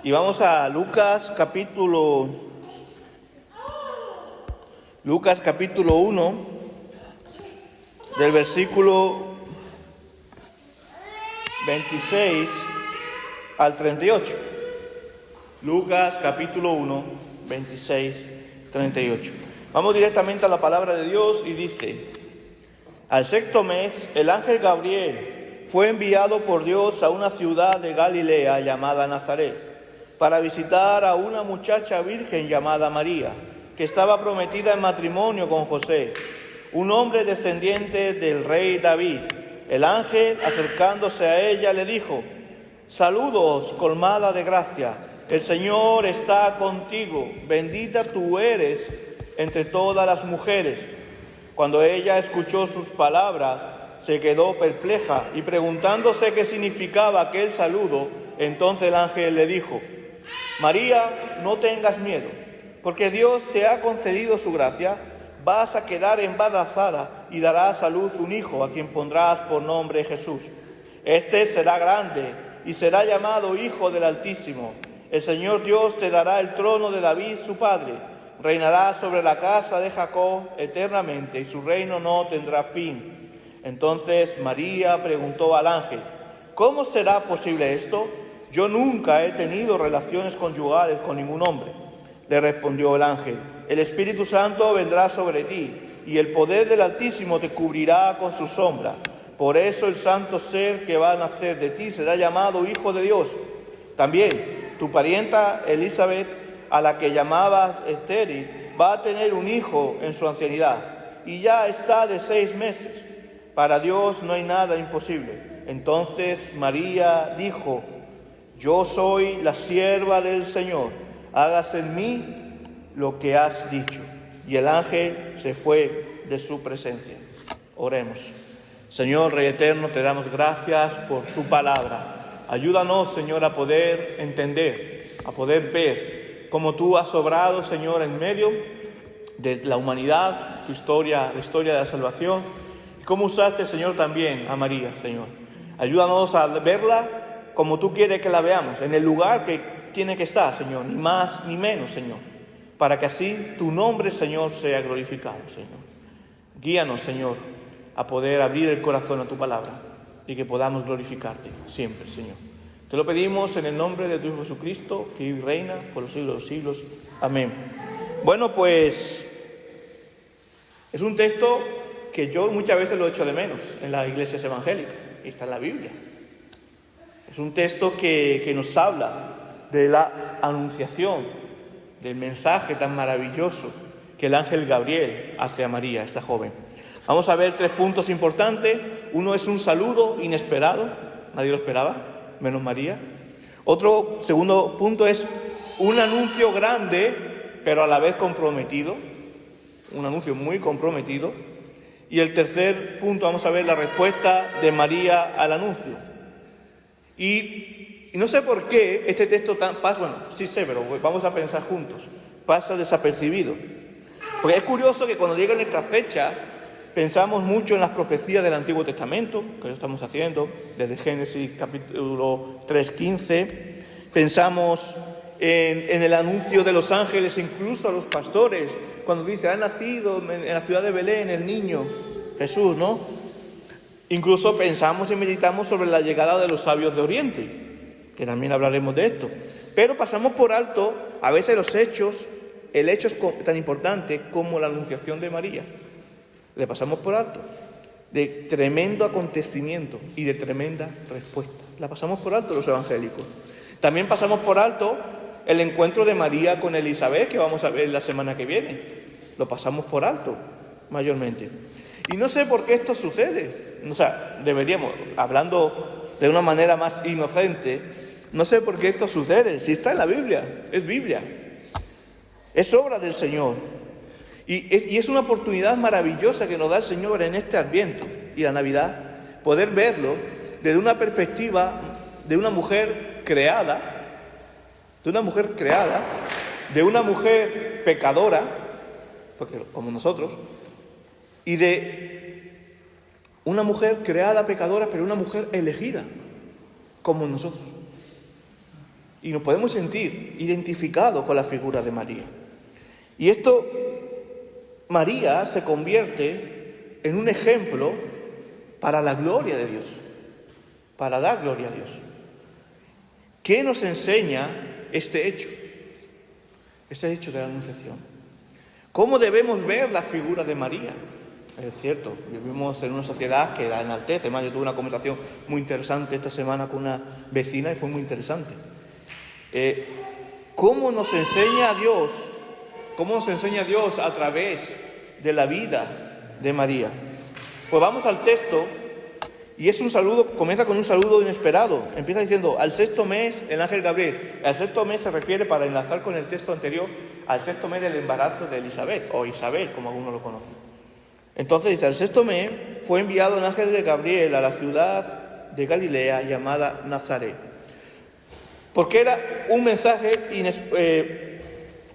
Y vamos a Lucas capítulo 1, del versículo 26 al 38. Lucas capítulo 1, 26, 38. Vamos directamente a la palabra de Dios y dice: al sexto mes, el ángel Gabriel fue enviado por Dios a una ciudad de Galilea llamada Nazaret, para visitar a una muchacha virgen llamada María, que estaba prometida en matrimonio con José, un hombre descendiente del rey David. El ángel, acercándose a ella, le dijo: saludos, colmada de gracia, el Señor está contigo, bendita tú eres entre todas las mujeres. Cuando ella escuchó sus palabras, se quedó perpleja y preguntándose qué significaba aquel saludo, entonces el ángel le dijo: María, no tengas miedo, porque Dios te ha concedido su gracia. Vas a quedar embarazada y darás a luz un hijo, a quien pondrás por nombre Jesús. Este será grande y será llamado Hijo del Altísimo. El Señor Dios te dará el trono de David, su padre. Reinará sobre la casa de Jacob eternamente, y su reino no tendrá fin. Entonces María preguntó al ángel: ¿cómo será posible esto? Yo nunca he tenido relaciones conyugales con ningún hombre. Le respondió el ángel: el Espíritu Santo vendrá sobre ti, y el poder del Altísimo te cubrirá con su sombra. Por eso el santo ser que va a nacer de ti será llamado Hijo de Dios. También tu parienta Elizabeth, a la que llamabas estéril, va a tener un hijo en su ancianidad, y ya está de 6 meses. Para Dios no hay nada imposible. Entonces María dijo: yo soy la sierva del Señor, hágase en mí lo que has dicho. Y el ángel se fue de su presencia. Oremos. Señor Rey eterno, te damos gracias por tu palabra. Ayúdanos, Señor, a poder entender, a poder ver cómo tú has obrado, Señor, en medio de la humanidad, tu historia, la historia de la salvación, y cómo usaste, Señor, también a María, Señor. Ayúdanos a verla como tú quieres que la veamos, en el lugar que tiene que estar, Señor, ni más ni menos, Señor, para que así tu nombre, Señor, sea glorificado, Señor. Guíanos, Señor, a poder abrir el corazón a tu palabra y que podamos glorificarte siempre, Señor. Te lo pedimos en el nombre de tu Hijo Jesucristo, que vive y reina por los siglos de los siglos. Amén. Bueno, pues es un texto que yo muchas veces lo echo de menos en las iglesias evangélicas, y está en la Biblia. Es un texto que nos habla de la anunciación, del mensaje tan maravilloso que el ángel Gabriel hace a María, esta joven. Vamos a ver 3 puntos importantes. Uno es un saludo inesperado, nadie lo esperaba, menos María. Otro, segundo punto, es un anuncio grande, pero a la vez comprometido, un anuncio muy comprometido. Y el tercer punto, vamos a ver la respuesta de María al anuncio. Y no sé por qué este texto sí sé, pero vamos a pensar juntos, pasa desapercibido. Porque es curioso que cuando llegan estas fechas pensamos mucho en las profecías del Antiguo Testamento, que lo estamos haciendo, desde Génesis capítulo 3:15, pensamos en el anuncio de los ángeles, incluso a los pastores, cuando dice: ha nacido en la ciudad de Belén el niño Jesús, ¿no? Incluso pensamos y meditamos sobre la llegada de los sabios de Oriente, que también hablaremos de esto. Pero pasamos por alto a veces los hechos, el hecho es tan importante como la anunciación de María. Le pasamos por alto, de tremendo acontecimiento y de tremenda respuesta. La pasamos por alto los evangélicos. También pasamos por alto el encuentro de María con Elizabeth, que vamos a ver la semana que viene. Lo pasamos por alto, mayormente. Y no sé por qué esto sucede. O sea, deberíamos, hablando de una manera más inocente, no sé por qué esto sucede. Si está en la Biblia, es Biblia. Es obra del Señor. Y es una oportunidad maravillosa que nos da el Señor en este Adviento y la Navidad, poder verlo desde una perspectiva de una mujer creada, de una mujer pecadora, porque como nosotros, y de una mujer creada pecadora, pero una mujer elegida, como nosotros. y nos podemos sentir identificados con la figura de María. Y esto, María se convierte en un ejemplo para la gloria de Dios, para dar gloria a Dios. ¿Qué nos enseña este hecho? Este hecho de la Anunciación. ¿Cómo debemos ver la figura de María? Es cierto, vivimos en una sociedad que la enaltece. Además, yo tuve una conversación muy interesante esta semana con una vecina y fue muy interesante. ¿Cómo nos enseña Dios? ¿Cómo nos enseña Dios a través de la vida de María? Pues vamos al texto, y es un saludo, comienza con un saludo inesperado. Empieza diciendo, al sexto mes, el ángel Gabriel. Al sexto mes se refiere, para enlazar con el texto anterior, al sexto mes del embarazo de Elizabeth, o Isabel, como algunos lo conocen. Entonces dice, al sexto mes fue enviado el ángel de Gabriel a la ciudad de Galilea llamada Nazaret. Porque era un mensaje,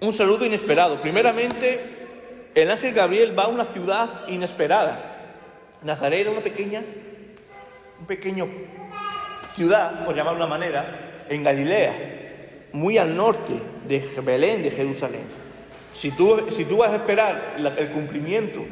un saludo inesperado. Primeramente, el ángel Gabriel va a una ciudad inesperada. Nazaret era una pequeña ciudad, por llamarlo de una manera, en Galilea, muy al norte de Belén, de Jerusalén. Si tú vas a esperar el cumplimiento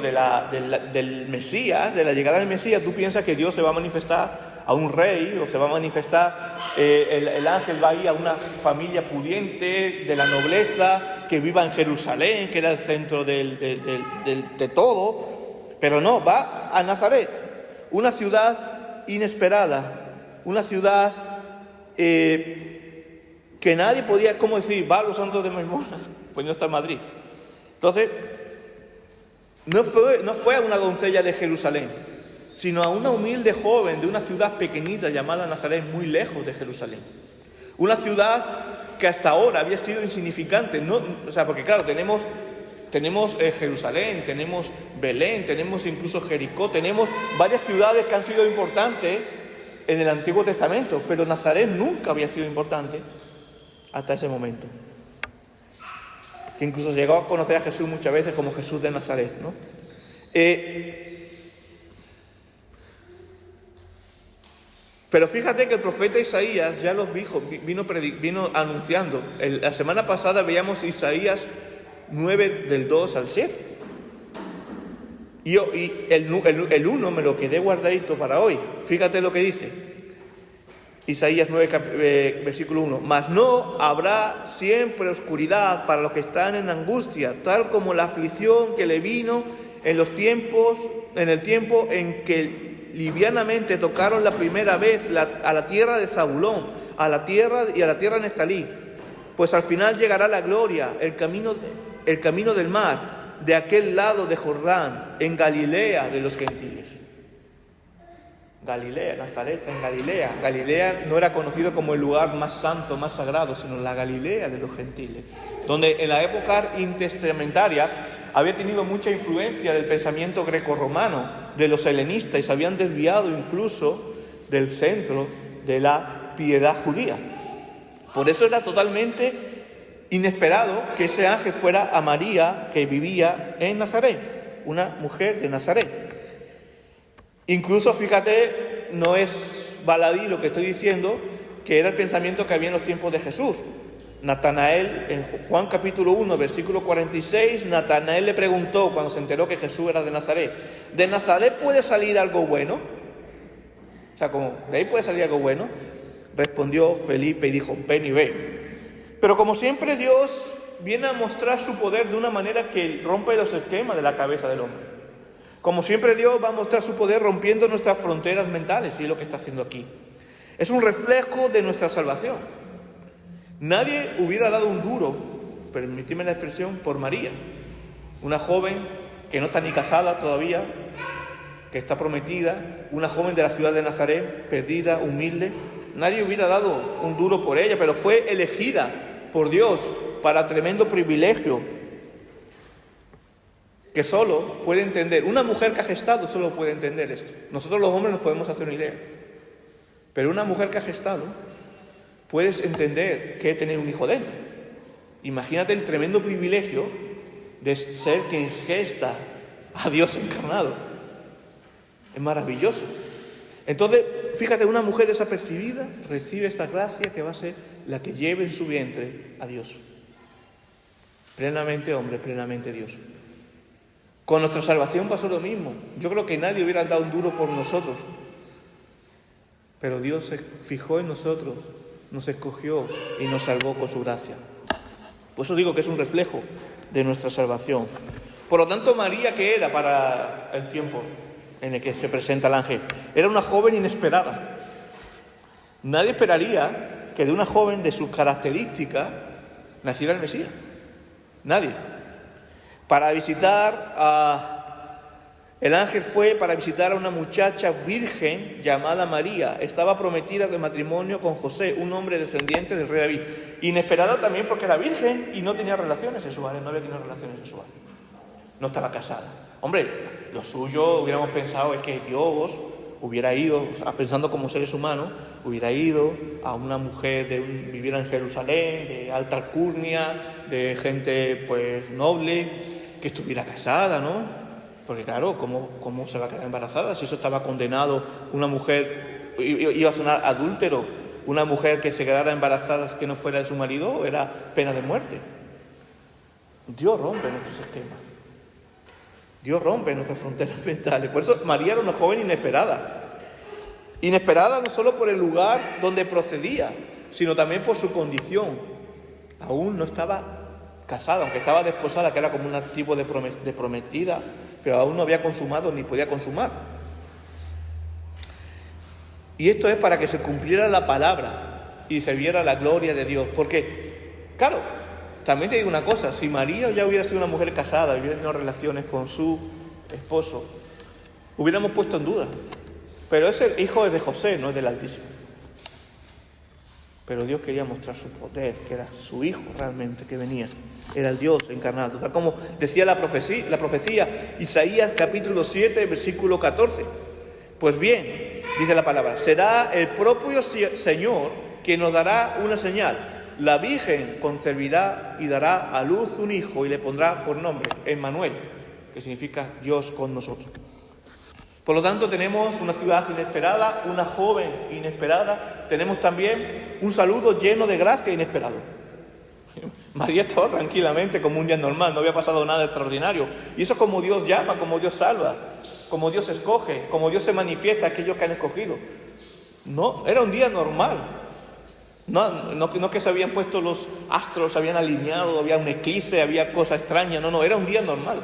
del Mesías, de la llegada del Mesías, tú piensas que Dios se va a manifestar a un rey, o se va a manifestar, el ángel va a ir a una familia pudiente, de la nobleza, que viva en Jerusalén, que era el centro de todo, pero no, va a Nazaret, una ciudad inesperada, una ciudad que nadie podía, ¿cómo decir? Va a los Santos de Memona, pues no está en Madrid. Entonces, no fue a una doncella de Jerusalén, sino a una humilde joven de una ciudad pequeñita llamada Nazaret, muy lejos de Jerusalén. Una ciudad que hasta ahora había sido insignificante, porque claro, tenemos Jerusalén, tenemos Belén, tenemos incluso Jericó, tenemos varias ciudades que han sido importantes en el Antiguo Testamento, pero Nazaret nunca había sido importante hasta ese momento. Que incluso llegó a conocer a Jesús muchas veces como Jesús de Nazaret, ¿no? Pero fíjate que el profeta Isaías ya los vino anunciando. La semana pasada veíamos Isaías 9 del 2 al 7. Y el 1 me lo quedé guardadito para hoy. Fíjate lo que dice. Isaías 9, versículo 1. Mas no habrá siempre oscuridad para los que están en angustia, tal como la aflicción que le vino en el tiempo en que livianamente tocaron la primera vez a la tierra de Zabulón, a la tierra de Neftalí. Pues al final llegará la gloria, el camino del mar, de aquel lado de Jordán, en Galilea de los gentiles. Galilea, Nazaret en Galilea. Galilea no era conocido como el lugar más santo, más sagrado, sino la Galilea de los gentiles, donde en la época intertestamentaria había tenido mucha influencia del pensamiento grecorromano, de los helenistas, y se habían desviado incluso del centro de la piedad judía. Por eso era totalmente inesperado que ese ángel fuera a María, que vivía en Nazaret, una mujer de Nazaret. Incluso, fíjate, no es baladí lo que estoy diciendo, que era el pensamiento que había en los tiempos de Jesús. Natanael, en Juan capítulo 1, versículo 46, Natanael le preguntó cuando se enteró que Jesús era de Nazaret: ¿de Nazaret puede salir algo bueno? O sea, ¿de ahí puede salir algo bueno? Respondió Felipe y dijo: ven y ve. Pero como siempre, Dios viene a mostrar su poder de una manera que rompe los esquemas de la cabeza del hombre. Como siempre, Dios va a mostrar su poder rompiendo nuestras fronteras mentales, y es lo que está haciendo aquí. Es un reflejo de nuestra salvación. Nadie hubiera dado un duro, permíteme la expresión, por María, una joven que no está ni casada todavía, que está prometida, una joven de la ciudad de Nazaret, perdida, humilde. Nadie hubiera dado un duro por ella, pero fue elegida por Dios para tremendo privilegio que solo puede entender, una mujer que ha gestado solo puede entender esto. Nosotros los hombres nos podemos hacer una idea, pero una mujer que ha gestado, puedes entender que es tener un hijo dentro. Imagínate el tremendo privilegio de ser quien gesta a Dios encarnado. Es maravilloso. Entonces, fíjate, una mujer desapercibida recibe esta gracia que va a ser la que lleve en su vientre a Dios. Plenamente hombre, plenamente Dios. Con nuestra salvación pasó lo mismo. Yo creo que nadie hubiera dado un duro por nosotros. Pero Dios se fijó en nosotros, nos escogió y nos salvó con su gracia. Por eso digo que es un reflejo de nuestra salvación. Por lo tanto, María, ¿qué era para el tiempo en el que se presenta el ángel? Era una joven inesperada. Nadie esperaría que de una joven de sus características naciera el Mesías. Nadie. El ángel fue para visitar a una muchacha virgen llamada María. Estaba prometida de matrimonio con José, un hombre descendiente del rey David. Inesperada también porque era virgen y no tenía relaciones sexuales, no había tenido relaciones sexuales. No estaba casada. Hombre, lo suyo hubiéramos pensado es que Dios hubiera ido, pensando como seres humanos, hubiera ido a una mujer viviera en Jerusalén, de alta alcurnia, de gente pues noble, que estuviera casada, ¿no? Porque claro, ¿cómo se va a quedar embarazada? Si eso estaba condenado, una mujer, iba a sonar adúltero, una mujer que se quedara embarazada que no fuera de su marido, era pena de muerte. Dios rompe nuestros esquemas. Dios rompe nuestras fronteras mentales. Por eso María era una joven inesperada. Inesperada no solo por el lugar donde procedía, sino también por su condición. Aún no estaba casada, aunque estaba desposada, que era como un tipo de prometida, pero aún no había consumado ni podía consumar. Y esto es para que se cumpliera la palabra y se viera la gloria de Dios. Porque, claro, también te digo una cosa, si María ya hubiera sido una mujer casada, hubiera tenido relaciones con su esposo, hubiéramos puesto en duda. Pero ese hijo es de José, no es del Altísimo. Pero Dios quería mostrar su poder, que era su hijo realmente que venía. Era el Dios encarnado. Tal como decía la profecía, Isaías capítulo 7, versículo 14. Pues bien, dice la palabra, será el propio Señor quien nos dará una señal. La Virgen concebirá y dará a luz un hijo y le pondrá por nombre Emmanuel, que significa Dios con nosotros. Por lo tanto, tenemos una ciudad inesperada, una joven inesperada. Tenemos también un saludo lleno de gracia inesperado. María estaba tranquilamente como un día normal, no había pasado nada extraordinario. Y eso es como Dios llama, como Dios salva, como Dios escoge, como Dios se manifiesta a aquellos que han escogido. No, era un día normal. No que se habían puesto los astros, se habían alineado, había un eclipse, había cosas extrañas. No, era un día normal.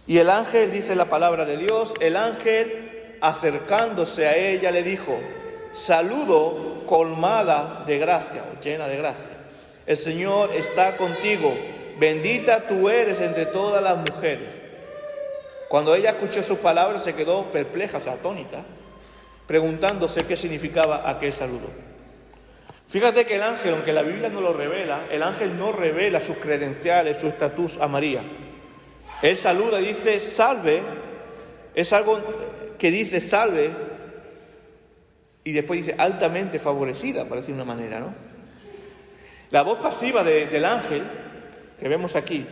Y el ángel, dice la palabra de Dios, el ángel acercándose a ella le dijo, saludo colmada de gracia, o llena de gracia. El Señor está contigo, bendita tú eres entre todas las mujeres. Cuando ella escuchó sus palabras se quedó perpleja, o sea, atónita, preguntándose qué significaba aquel saludo. Fíjate que el ángel, aunque la Biblia no lo revela, el ángel no revela sus credenciales, su estatus a María. Él saluda y dice salve, es algo que dice salve y después dice altamente favorecida, por decir de una manera, ¿no? La voz pasiva del ángel que vemos aquí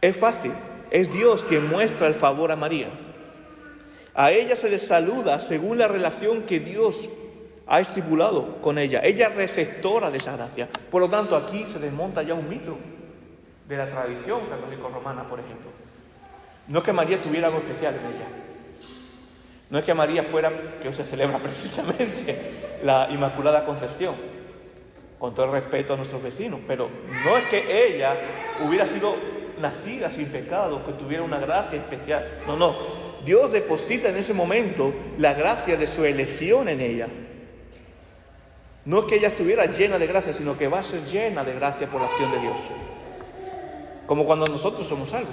es fácil, es Dios quien muestra el favor a María. A ella se le saluda según la relación que Dios ha estipulado con ella. Ella es receptora de esa gracia. Por lo tanto, aquí se desmonta ya un mito de la tradición católico-romana, por ejemplo. No es que María tuviera algo especial en ella. No es que María fuera, que hoy se celebra precisamente, la Inmaculada Concepción, con todo el respeto a nuestros vecinos, pero no es que ella hubiera sido nacida sin pecado, que tuviera una gracia especial. No. Dios deposita en ese momento la gracia de su elección en ella. No es que ella estuviera llena de gracia, sino que va a ser llena de gracia por la acción de Dios. Como cuando nosotros somos salvos.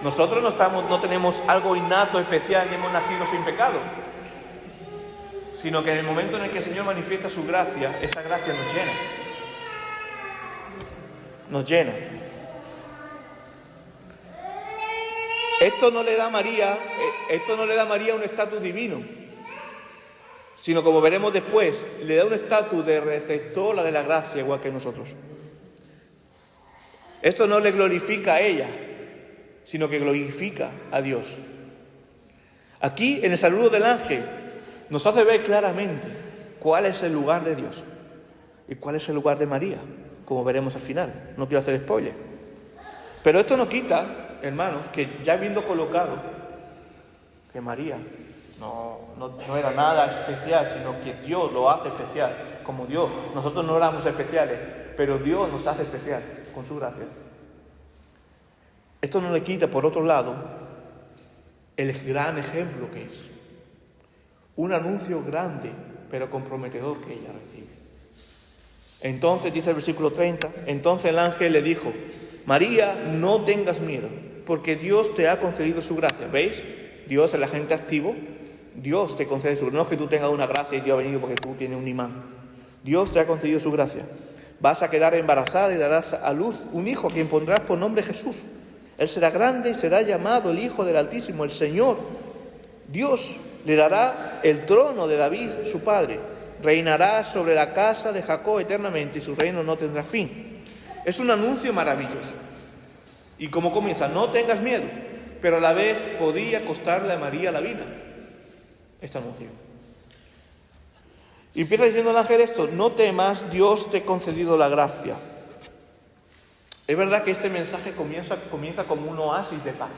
Nosotros no tenemos algo innato, especial, ni hemos nacido sin pecado. Sino que en el momento en el que el Señor manifiesta su gracia, esa gracia nos llena. Nos llena. Esto no le da a María un estatus divino, sino, como veremos después, le da un estatus de receptora de la gracia, igual que nosotros. Esto no le glorifica a ella, sino que glorifica a Dios. Aquí, en el saludo del ángel, nos hace ver claramente cuál es el lugar de Dios y cuál es el lugar de María, como veremos al final. No quiero hacer spoiler. Pero esto no quita, hermanos, que ya habiendo colocado que María no era nada especial, sino que Dios lo hace especial, como Dios. Nosotros no éramos especiales, pero Dios nos hace especial con su gracia. Esto no le quita, por otro lado, el gran ejemplo que es. Un anuncio grande, pero comprometedor que ella recibe. Entonces, dice el versículo 30, entonces el ángel le dijo: María, no tengas miedo, porque Dios te ha concedido su gracia. ¿Veis? Dios, el agente activo, Dios te concede su gracia. No es que tú tengas una gracia y Dios ha venido porque tú tienes un imán. Dios te ha concedido su gracia. Vas a quedar embarazada y darás a luz un hijo a quien pondrás por nombre Jesús. Él será grande y será llamado el Hijo del Altísimo, el Señor. Dios le dará el trono de David, su padre. Reinará sobre la casa de Jacob eternamente y su reino no tendrá fin. Es un anuncio maravilloso. Y como comienza, no tengas miedo, pero a la vez podía costarle a María la vida, este anuncio. Y empieza diciendo el ángel esto: no temas, Dios te ha concedido la gracia. Es verdad que este mensaje comienza como un oasis de paz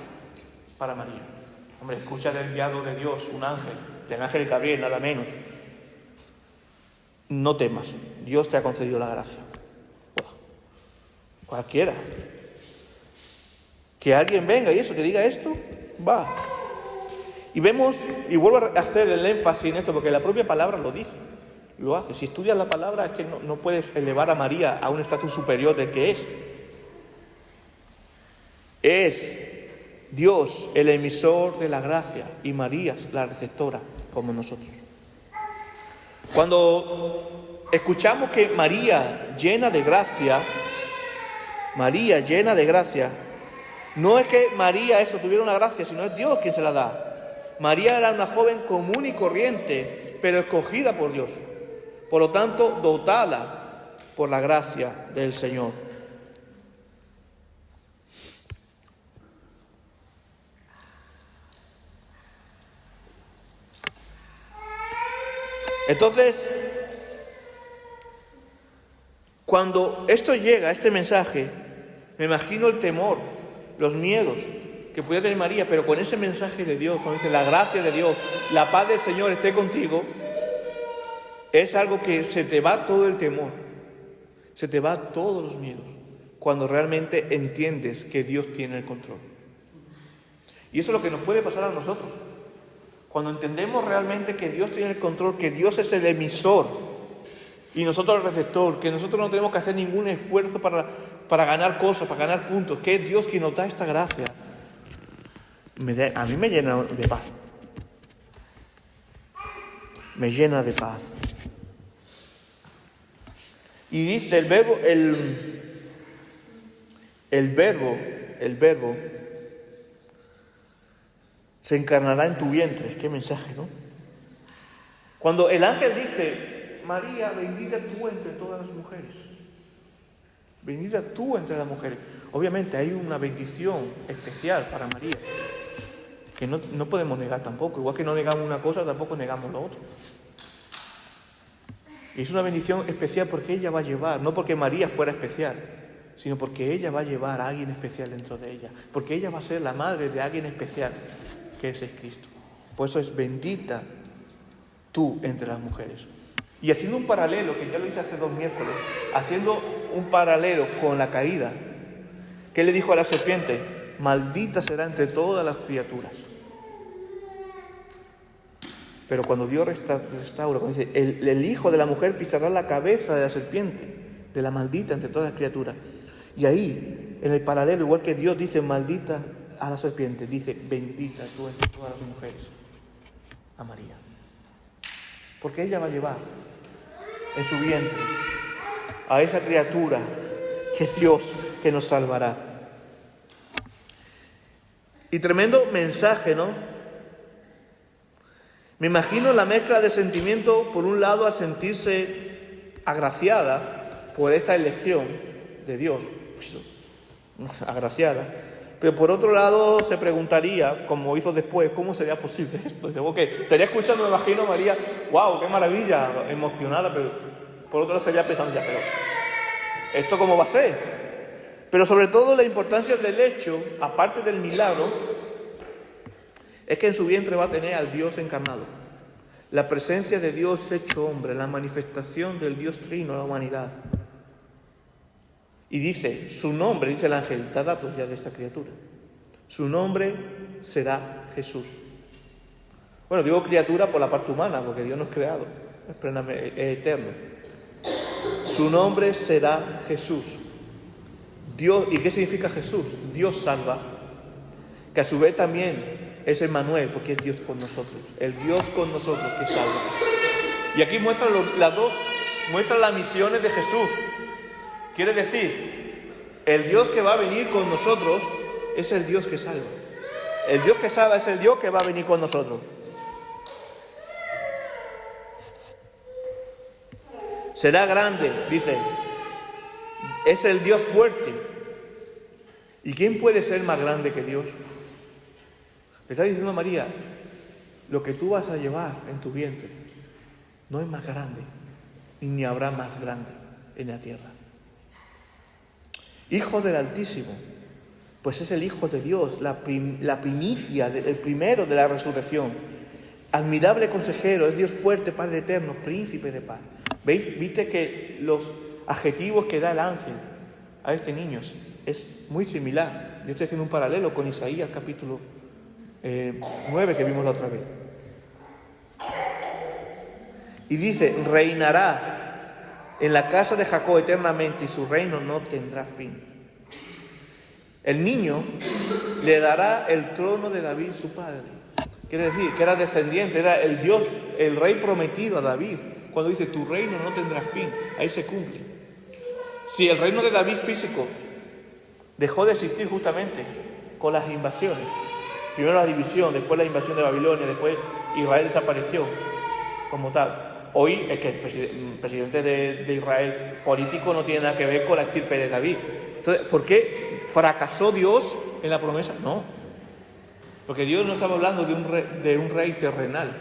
para María. Hombre, escucha del enviado de Dios, un ángel, del ángel Gabriel, nada menos. No temas, Dios te ha concedido la gracia. Bueno, cualquiera. Que alguien venga y eso, que diga esto, va. Y vemos, y vuelvo a hacer el énfasis en esto, porque la propia palabra lo dice, lo hace. Si estudias la palabra es que no puedes elevar a María a un estatus superior del que es. Es Dios el emisor de la gracia y María la receptora, como nosotros. Cuando escuchamos que María llena de gracia, no es que María tuviera una gracia, sino es Dios quien se la da. María era una joven común y corriente, pero escogida por Dios. Por lo tanto, dotada por la gracia del Señor. Entonces, cuando esto llega, este mensaje, me imagino el temor, los miedos que pudiera tener María, pero con ese mensaje de Dios, cuando dice la gracia de Dios, la paz del Señor esté contigo, es algo que se te va todo el temor, se te va todos los miedos, cuando realmente entiendes que Dios tiene el control. Y eso es lo que nos puede pasar a nosotros. Cuando entendemos realmente que Dios tiene el control, que Dios es el emisor y nosotros el receptor, que nosotros no tenemos que hacer ningún esfuerzo para ganar cosas, para ganar puntos, que es Dios quien nos da esta gracia, a mí me llena de paz. Me llena de paz. Y dice el verbo se encarnará en tu vientre. Qué mensaje, ¿no? Cuando el ángel dice: María, bendita tú entre todas las mujeres. Bendita tú entre las mujeres. Obviamente hay una bendición especial para María, que no podemos negar tampoco. Igual que no negamos una cosa, tampoco negamos lo otro. Y es una bendición especial porque ella va a llevar, no porque María fuera especial, sino porque ella va a llevar a alguien especial dentro de ella. Porque ella va a ser la madre de alguien especial, que ese es Cristo. Por eso es bendita tú entre las mujeres. Y haciendo un paralelo, que ya lo hice hace 2 miércoles, haciendo un paralelo con la caída, ¿qué le dijo a la serpiente? Maldita será entre todas las criaturas. Pero cuando Dios restaura, cuando dice, el hijo de la mujer pisará la cabeza de la serpiente, de la maldita entre todas las criaturas. Y ahí, en el paralelo, igual que Dios dice maldita a la serpiente, dice bendita tú entre todas las mujeres, a María. Porque ella va a llevar en su vientre a esa criatura que es Dios, que nos salvará. Y tremendo mensaje, ¿no? Me imagino la mezcla de sentimiento, por un lado, al sentirse agraciada por esta elección de Dios, agraciada, Pero por otro lado se preguntaría, como hizo después, ¿cómo sería posible esto? Dice, ok, estaría escuchando, me imagino, María, wow, qué maravilla, emocionada, pero por otro lado estaría pensando, ya, pero ¿esto cómo va a ser? Pero sobre todo la importancia del hecho, aparte del milagro, es que en su vientre va a tener al Dios encarnado. La presencia de Dios hecho hombre, la manifestación del Dios trino a la humanidad. Y dice, su nombre, dice el ángel, da datos ya de esta criatura. Su nombre será Jesús. Bueno, digo criatura por la parte humana, porque Dios no es creado, es eterno. Su nombre será Jesús. Dios, ¿y qué significa Jesús? Dios salva, que a su vez también es Emmanuel, porque es Dios con nosotros, el Dios con nosotros que salva. Y aquí muestra las misiones de Jesús. Quiere decir, el Dios que va a venir con nosotros es el Dios que salva. El Dios que salva es el Dios que va a venir con nosotros. Será grande, dice, es el Dios fuerte. ¿Y quién puede ser más grande que Dios? Le está diciendo María, lo que tú vas a llevar en tu vientre no es más grande, ni habrá más grande en la tierra. Hijo del Altísimo, pues es el Hijo de Dios, la primicia, el primero de la resurrección. Admirable consejero, es Dios fuerte, Padre eterno, príncipe de paz. ¿Veis? ¿Viste que los adjetivos que da el ángel a este niño es muy similar? Yo estoy haciendo un paralelo con Isaías capítulo 9 que vimos la otra vez. Y dice, reinará en la casa de Jacob eternamente y su reino no tendrá fin. El niño le dará el trono de David su padre. Quiere decir que era descendiente, era el Dios, el rey prometido a David. Cuando dice tu reino no tendrá fin, ahí se cumple. Si el reino de David físico dejó de existir justamente con las invasiones, primero la división, después la invasión de Babilonia, después Israel desapareció como tal. Hoy es que el presidente de Israel político no tiene nada que ver con la estirpe de David. Entonces, ¿por qué fracasó Dios en la promesa? No, porque Dios no estaba hablando de un rey terrenal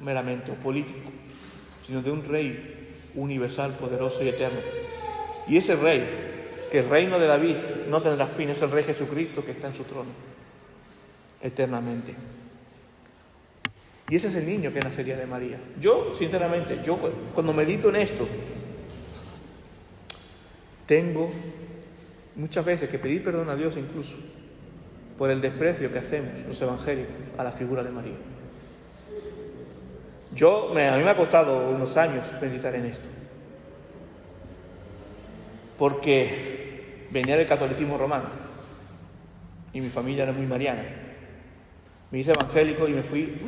meramente o político, sino de un rey universal, poderoso y eterno. Y ese rey, que el reino de David no tendrá fin, es el rey Jesucristo que está en su trono eternamente. Y ese es el niño que nacería de María. Yo, sinceramente, cuando medito en esto, tengo muchas veces que pedir perdón a Dios incluso por el desprecio que hacemos los evangélicos a la figura de María. A mí me ha costado unos años meditar en esto, porque venía del catolicismo romano y mi familia era muy mariana. Me hice evangélico y me fui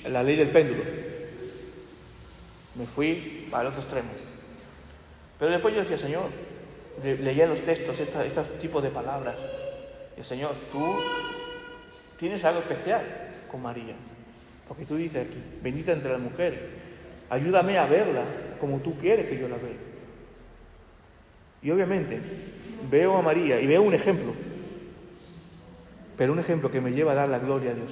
en la ley del péndulo. Me fui para el otro extremo. Pero después yo decía, Señor, leía los textos, estos tipos de palabras. Y Señor, tú tienes algo especial con María. Porque tú dices aquí, bendita entre las mujeres. Ayúdame a verla como tú quieres que yo la vea. Y obviamente veo a María y veo un ejemplo. Pero un ejemplo que me lleva a dar la gloria a Dios.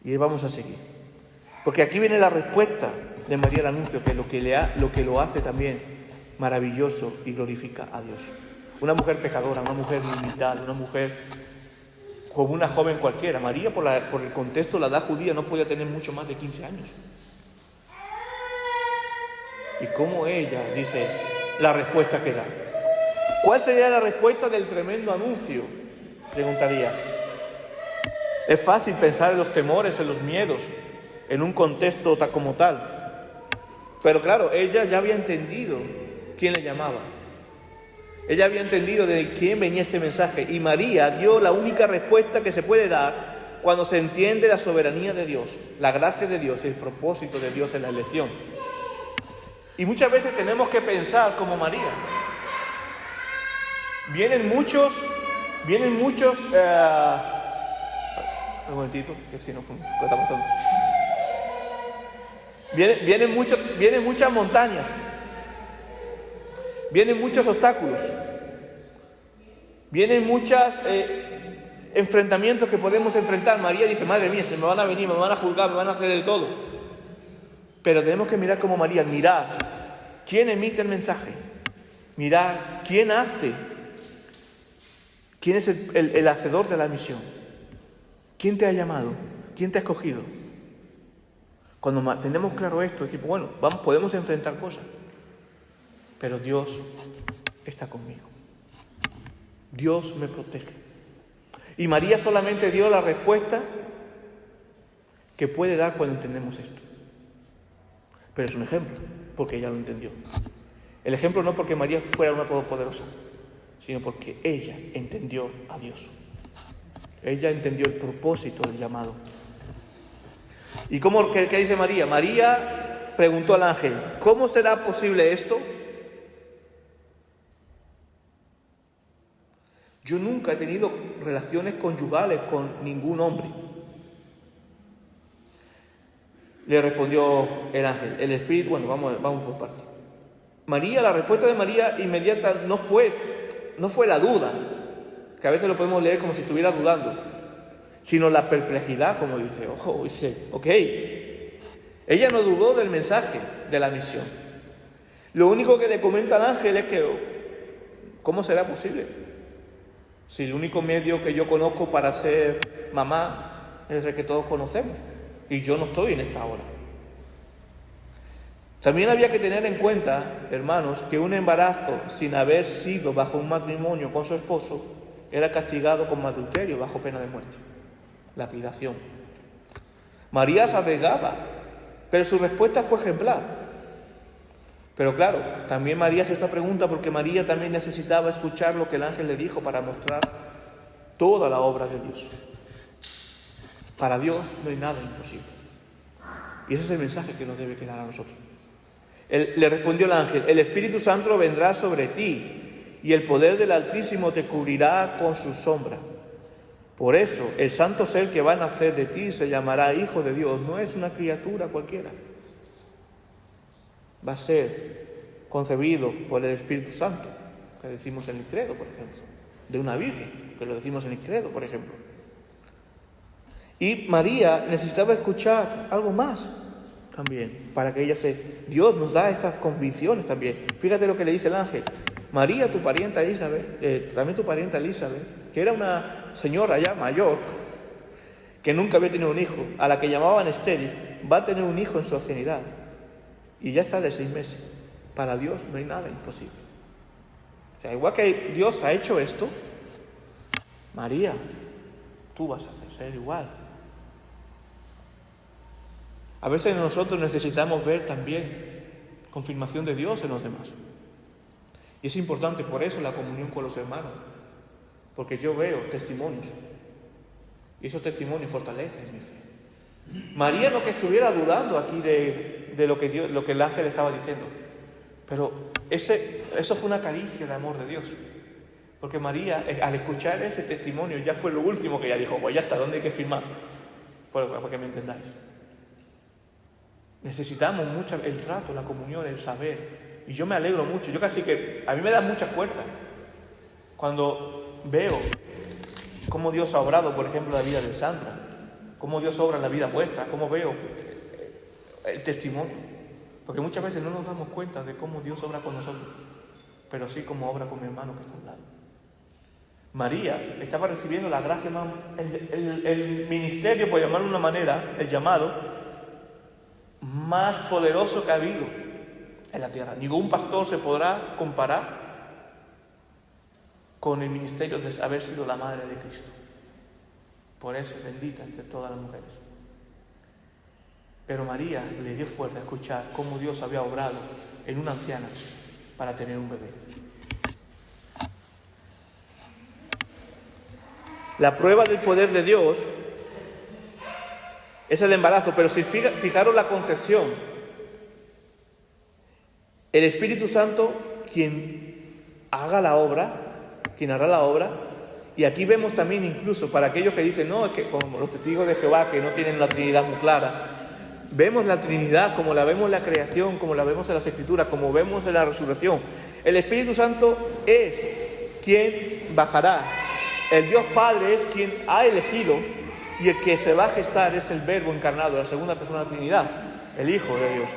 Y ahí vamos a seguir. Porque aquí viene la respuesta de María al anuncio, que lo que lo hace también maravilloso y glorifica a Dios. Una mujer pecadora, una mujer limitada, una mujer como una joven cualquiera. María, por el contexto, la edad judía, no podía tener mucho más de 15 años. Y cómo ella dice la respuesta que da. ¿Cuál sería la respuesta del tremendo anuncio? Preguntarías. Es fácil pensar en los temores, en los miedos, en un contexto como tal. Pero claro, ella ya había entendido quién le llamaba. Ella había entendido de quién venía este mensaje. Y María dio la única respuesta que se puede dar cuando se entiende la soberanía de Dios, la gracia de Dios y el propósito de Dios en la elección. Y muchas veces tenemos que pensar como María. Vienen muchos un momentito, que si no, ¿qué está pasando? Vienen muchas montañas, vienen muchos obstáculos, Vienen muchos enfrentamientos que podemos enfrentar. María dice, madre mía, se me van a venir, me van a juzgar, me van a hacer de todo. Pero tenemos que mirar como María, mirar quién emite el mensaje, mirar quién hace, quién es el hacedor de la misión, quién te ha llamado, quién te ha escogido. Cuando tenemos claro esto, decimos, bueno, podemos enfrentar cosas, pero Dios está conmigo. Dios me protege. Y María solamente dio la respuesta que puede dar cuando entendemos esto. Pero es un ejemplo, porque ella lo entendió. El ejemplo no porque María fuera una todopoderosa, sino porque ella entendió a Dios. Ella entendió el propósito del llamado. ¿Y qué dice María? María preguntó al ángel, ¿cómo será posible esto? Yo nunca he tenido relaciones conyugales con ningún hombre. Le respondió el ángel, el espíritu, bueno, vamos por partes. María, la respuesta de María inmediata no fue la duda, que a veces lo podemos leer como si estuviera dudando, sino la perplejidad, como dice, ok. Ella no dudó del mensaje, de la misión. Lo único que le comenta al ángel es que, ¿cómo será posible? Si el único medio que yo conozco para ser mamá es el que todos conocemos, y yo no estoy en esta hora. También había que tener en cuenta, hermanos, que un embarazo sin haber sido bajo un matrimonio con su esposo era castigado como adulterio bajo pena de muerte, lapidación. María se arriesgaba, pero su respuesta fue ejemplar. Pero claro, también María hace esta pregunta porque María también necesitaba escuchar lo que el ángel le dijo para mostrar toda la obra de Dios. Para Dios no hay nada imposible. Y ese es el mensaje que nos debe quedar a nosotros. Le respondió el ángel, el Espíritu Santo vendrá sobre ti y el poder del Altísimo te cubrirá con su sombra. Por eso, el santo ser que va a nacer de ti se llamará Hijo de Dios. No es una criatura cualquiera. Va a ser concebido por el Espíritu Santo, que decimos en el credo, por ejemplo. De una virgen, que lo decimos en el credo, por ejemplo. Y María necesitaba escuchar algo más también, para que Dios nos da estas convicciones también. Fíjate lo que le dice el ángel. María, tu parienta Elizabeth, también tu parienta Elizabeth, que era una señora ya mayor, que nunca había tenido un hijo, a la que llamaban estéril, va a tener un hijo en su ancianidad. Y ya está de 6 meses. Para Dios no hay nada imposible. O sea, igual que Dios ha hecho esto, María, tú vas a ser igual. A veces nosotros necesitamos ver también confirmación de Dios en los demás. Y es importante por eso la comunión con los hermanos. Porque yo veo testimonios. Y esos testimonios fortalecen mi fe. María no que estuviera dudando aquí de lo que el ángel estaba diciendo. Pero eso fue una caricia de amor de Dios. Porque María, al escuchar ese testimonio, ya fue lo último que ella dijo, pues ya está, ¿dónde hay que firmar? Para que me entendáis. Necesitamos mucho el trato, la comunión, el saber. Y yo me alegro mucho. A mí me da mucha fuerza cuando veo cómo Dios ha obrado, por ejemplo, en la vida de Sandra. Cómo Dios obra en la vida vuestra, cómo veo el testimonio. Porque muchas veces no nos damos cuenta de cómo Dios obra con nosotros, pero sí cómo obra con mi hermano que está al lado. María estaba recibiendo la gracia, el ministerio, por llamarlo de una manera, el llamado más poderoso que ha habido en la tierra. Ningún pastor se podrá comparar con el ministerio de haber sido la madre de Cristo. Por eso, bendita entre todas las mujeres. Pero María le dio fuerza a escuchar cómo Dios había obrado en una anciana para tener un bebé. La prueba del poder de Dios es el embarazo, pero si fijaros la concepción, el Espíritu Santo quien hará la obra. Y aquí vemos también incluso para aquellos que dicen, no, es que como los testigos de Jehová que no tienen la Trinidad muy clara, vemos la Trinidad como la vemos en la creación, como la vemos en las Escrituras, como vemos en la resurrección. El Espíritu Santo es quien bajará. El Dios Padre es quien ha elegido, y el que se va a gestar es el Verbo encarnado, la segunda persona de la Trinidad, el Hijo de Dios.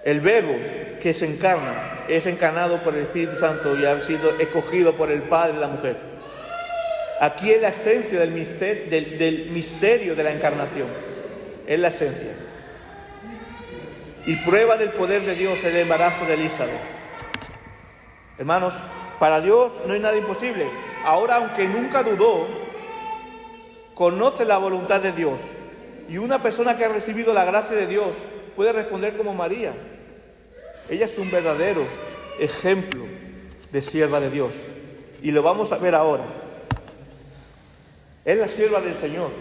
El Verbo que se encarna es encarnado por el Espíritu Santo y ha sido escogido por el Padre y la mujer. Aquí es la esencia del misterio de la encarnación. Es la esencia. Y prueba del poder de Dios el embarazo de Elizabeth. Hermanos, para Dios no hay nada imposible. Ahora, aunque nunca dudó, conoce la voluntad de Dios. Y una persona que ha recibido la gracia de Dios puede responder como María. Ella es un verdadero ejemplo de sierva de Dios. Y lo vamos a ver ahora. Es la sierva del Señor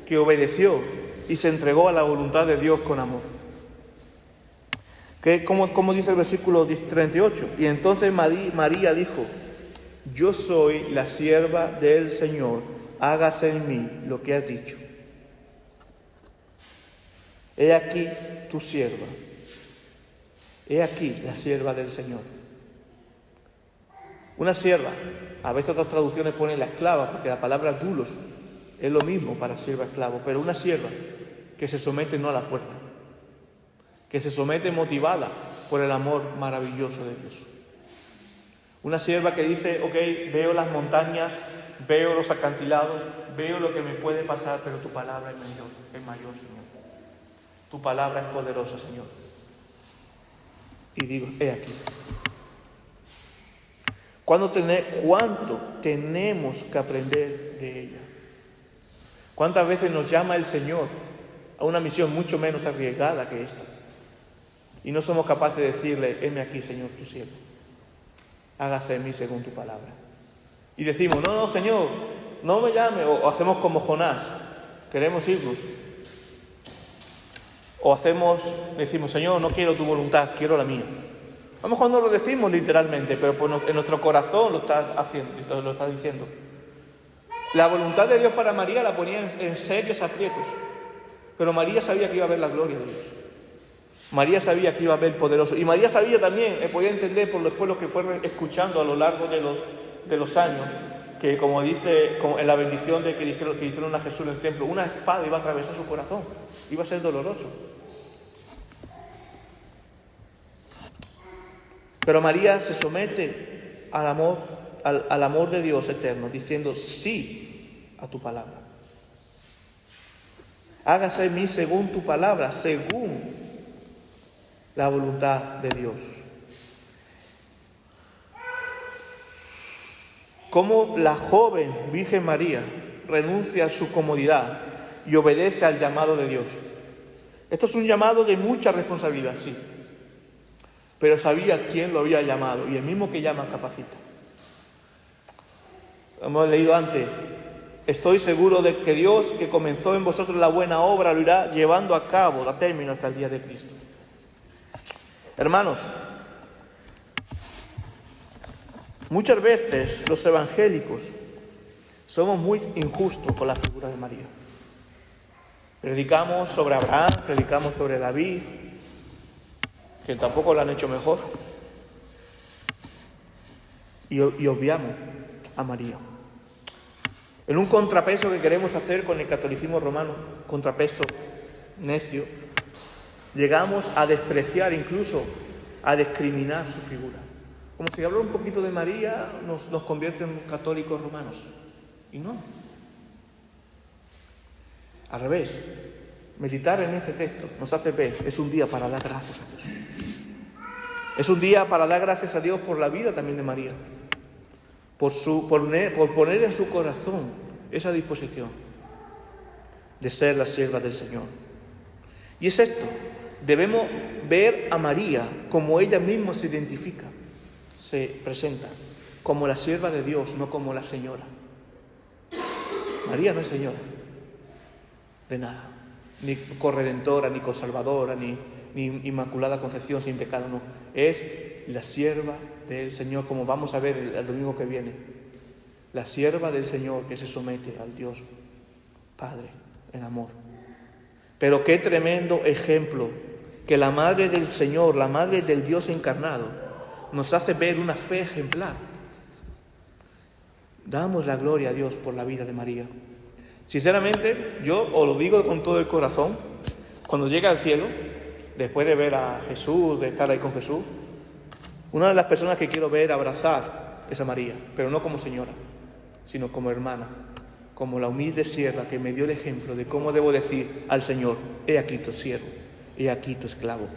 que obedeció y se entregó a la voluntad de Dios con amor. Como dice el versículo 38, y entonces María dijo: yo soy la sierva del Señor, hágase en mí lo que has dicho. He aquí tu sierva. He aquí la sierva del Señor. Una sierva, a veces otras traducciones ponen la esclava, porque la palabra dulos es lo mismo para sierva esclavo, pero una sierva que se somete no a la fuerza, que se somete motivada por el amor maravilloso de Dios. Una sierva que dice: ok, veo las montañas, veo los acantilados, veo lo que me puede pasar, pero tu palabra es mayor, Señor. Tu palabra es poderosa, Señor. Y digo: he aquí. ¿Cuánto tenemos que aprender de ella? ¿Cuántas veces nos llama el Señor a una misión mucho menos arriesgada que esta? Y no somos capaces de decirle: heme aquí, Señor, tu siervo. Hágase en mí según tu palabra. Y decimos: no, Señor, no me llame. O hacemos como Jonás, queremos irnos. O decimos: Señor, no quiero tu voluntad, quiero la mía. A lo mejor no lo decimos literalmente, pero en nuestro corazón lo está diciendo. La voluntad de Dios para María la ponía en serios aprietos. Pero María sabía que iba a ver la gloria de Dios. María sabía que iba a ver el poderoso. Y María sabía también, podía entender por después lo que fue escuchando a lo largo de los años, que como dice en la bendición que hicieron a Jesús en el templo, una espada iba a atravesar su corazón. Iba a ser doloroso. Pero María se somete al amor de Dios eterno, diciendo sí a tu palabra. Hágase en mí según tu palabra, según la voluntad de Dios. Como la joven Virgen María renuncia a su comodidad y obedece al llamado de Dios. Esto es un llamado de mucha responsabilidad, sí. Pero sabía quién lo había llamado, y el mismo que llama capacita. Hemos leído antes: estoy seguro de que Dios, que comenzó en vosotros la buena obra, lo irá llevando a cabo, a término hasta el día de Cristo. Hermanos, muchas veces los evangélicos somos muy injustos con la figura de María. Predicamos sobre Abraham, predicamos sobre David, que tampoco lo han hecho mejor, y obviamos a María. En un contrapeso que queremos hacer con el catolicismo romano, contrapeso necio, llegamos a despreciar, incluso a discriminar su figura. Como si hablar un poquito de María nos convierte en católicos romanos. Y no. Al revés, meditar en este texto nos hace ver, es un día para dar gracias a Dios. Es un día para dar gracias a Dios por la vida también de María, por poner en su corazón esa disposición de ser la sierva del Señor. Y es esto, debemos ver a María como ella misma se identifica, se presenta, como la sierva de Dios, no como la señora. María no es señora de nada, ni corredentora, ni consalvadora, ni inmaculada concepción sin pecado, no. Es la sierva del Señor, como vamos a ver el domingo que viene. La sierva del Señor que se somete al Dios Padre en amor. Pero qué tremendo ejemplo que la madre del Señor, la madre del Dios encarnado, nos hace ver una fe ejemplar. Damos la gloria a Dios por la vida de María. Sinceramente, yo os lo digo con todo el corazón, cuando llegue al cielo, después de ver a Jesús, de estar ahí con Jesús, una de las personas que quiero ver abrazar es a María, pero no como señora, sino como hermana, como la humilde sierva que me dio el ejemplo de cómo debo decir al Señor: he aquí tu siervo, he aquí tu esclavo.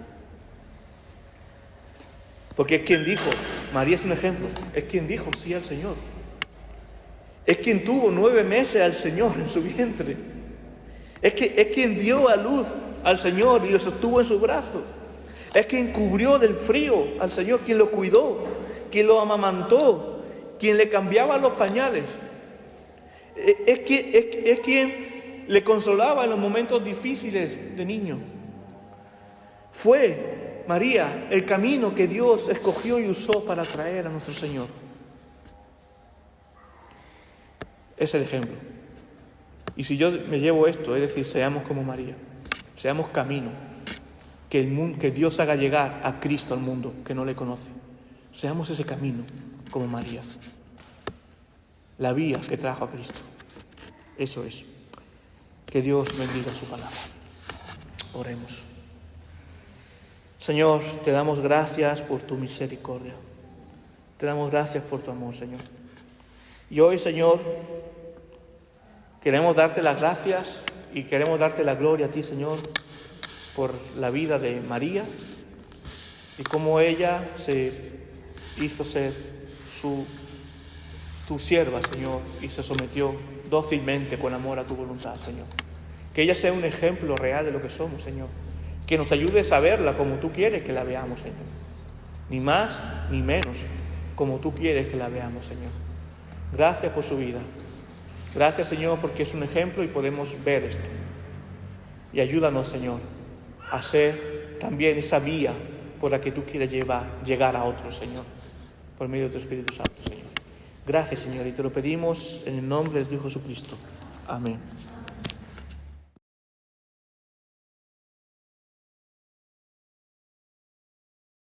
Porque es quien dijo, María es un ejemplo, es quien dijo sí al Señor. Es quien tuvo 9 meses al Señor en su vientre. Es quien dio a luz al Señor y lo sostuvo en sus brazos. Es quien cubrió del frío al Señor, quien lo cuidó, quien lo amamantó, quien le cambiaba los pañales. Es quien le consolaba en los momentos difíciles de niño. Fue María el camino que Dios escogió y usó para traer a nuestro Señor. Es el ejemplo. Y si yo me llevo esto, es decir, seamos como María, seamos camino, que Dios haga llegar a Cristo al mundo que no le conoce. Seamos ese camino como María, la vía que trajo a Cristo. Eso es. Que Dios bendiga su palabra. Oremos. Señor, te damos gracias por tu misericordia. Te damos gracias por tu amor, Señor. Y hoy, Señor, queremos darte las gracias y queremos darte la gloria a ti, Señor, por la vida de María y cómo ella se hizo ser tu sierva, Señor, y se sometió dócilmente con amor a tu voluntad, Señor. Que ella sea un ejemplo real de lo que somos, Señor. Que nos ayudes a verla como tú quieres que la veamos, Señor. Ni más ni menos, como tú quieres que la veamos, Señor. Gracias por su vida. Gracias, Señor, porque es un ejemplo y podemos ver esto. Y ayúdanos, Señor, a ser también esa vía por la que tú quieres llegar a otros, Señor, por medio de tu Espíritu Santo, Señor. Gracias, Señor, y te lo pedimos en el nombre de tu Hijo Jesucristo. Amén.